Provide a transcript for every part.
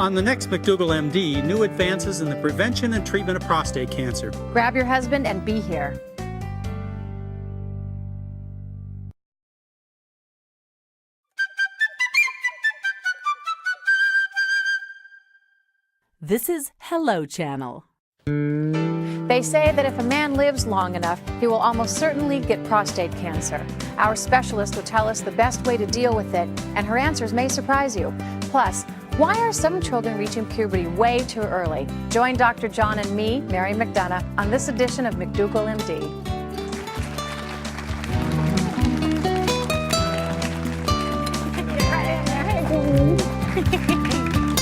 On the next McDougall MD, new advances in the prevention and treatment of prostate cancer. Grab your husband and be here. This is Hello Channel. They say that if a man lives long enough, he will almost certainly get prostate cancer. Our specialist will tell us the best way to deal with it, and her answers may surprise you. Plus, why are some children reaching puberty way too early? Join Dr. John and me, Mary McDougall, on this edition of McDougall MD.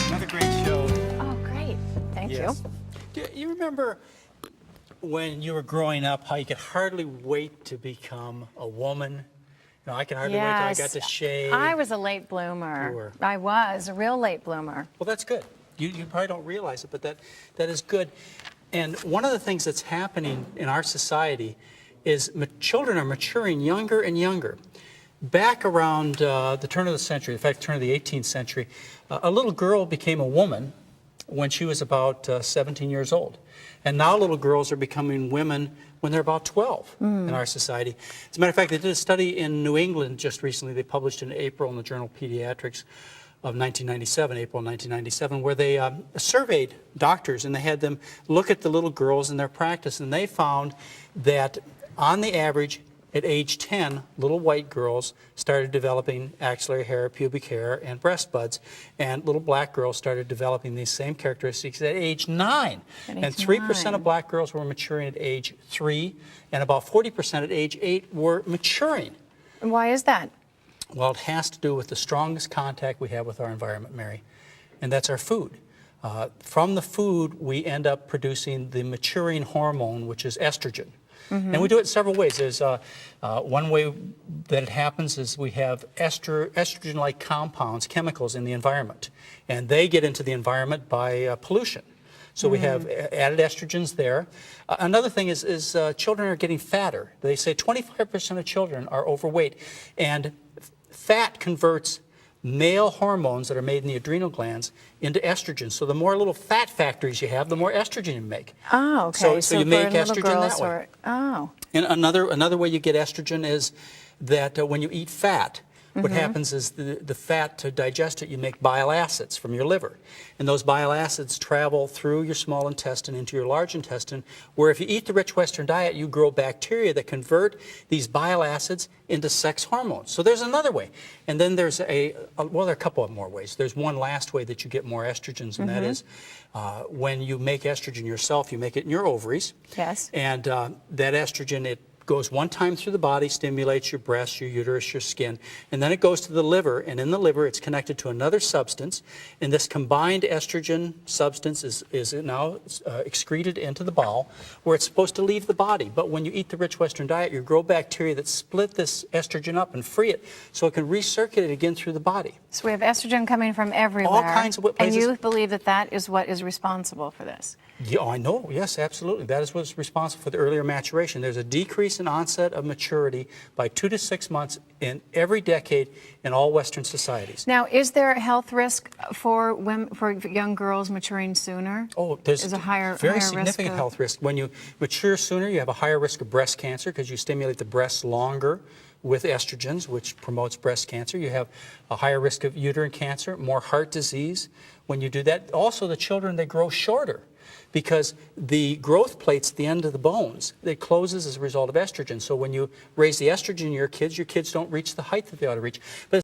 Another great show. Oh, great. Thank you. Do you remember when you were growing up how you could hardly wait to become a woman? You know, I could hardly wait till I got to shave. I was a late bloomer. You were. I was a real late bloomer. Well, that's good. You probably don't realize it, but that is good. And one of the things that's happening in our society is children are maturing younger and younger. Back around the turn of the century, in fact, turn of the 18th century, a little girl became a woman when she was about 17 years old. And now little girls are becoming women when they're about 12 in our society. As a matter of fact, they did a study in New England just recently. They published in April in the journal Pediatrics of 1997, April 1997, where they surveyed doctors and they had them look at the little girls in their practice, and they found that on the average, at age 10, little white girls started developing axillary hair, pubic hair, and breast buds, and little black girls started developing these same characteristics at age 9. And 3% of black girls were maturing at age 3, and about 40% at age 8 were maturing. And why is that? Well, it has to do with the strongest contact we have with our environment, Mary, and that's our food. From the food, we end up producing the maturing hormone, which is estrogen. And we do it several ways. There's one way that it happens is we have estrogen-like compounds, chemicals in the environment, and they get into the environment by pollution. So we have added estrogens there. Another thing is children are getting fatter. They say 25% of children are overweight, and fat converts male hormones that are made in the adrenal glands into estrogen. So the more little fat factories you have, the more estrogen you make. Oh, okay. So you make estrogen that way. Oh. And another way you get estrogen is that when you eat fat, what happens is the fat, to digest it, you make bile acids from your liver. And those bile acids travel through your small intestine into your large intestine, where if you eat the rich Western diet, you grow bacteria that convert these bile acids into sex hormones. So there's another way. And then there's well, there are a couple of more ways. There's one last way that you get more estrogens, and that is when you make estrogen yourself, you make it in your ovaries. Yes. And that estrogen, it goes one time through the body, stimulates your breasts, your uterus, your skin, and then it goes to the liver, and in the liver it's connected to another substance, and this combined estrogen substance is now excreted into the bowel, where it's supposed to leave the body. But when you eat the rich Western diet, you grow bacteria that split this estrogen up and free it so it can recirculate again through the body. So we have estrogen coming from everywhere. All kinds of places. And you believe that that is what is responsible for this? Yeah, I know. Yes, absolutely. That is what's responsible for the earlier maturation. There's a decrease in onset of maturity by 2 to 6 months in every decade in all Western societies. Now, is there a health risk for women, for young girls maturing sooner? Oh, there's a higher significant health risk. When you mature sooner, you have a higher risk of breast cancer because you stimulate the breasts longer with estrogens, which promotes breast cancer. You have a higher risk of uterine cancer, more heart disease when you do that. Also, the children, they grow shorter, because the growth plates at the end of the bones, it closes as a result of estrogen. So when you raise the estrogen in your kids don't reach the height that they ought to reach. But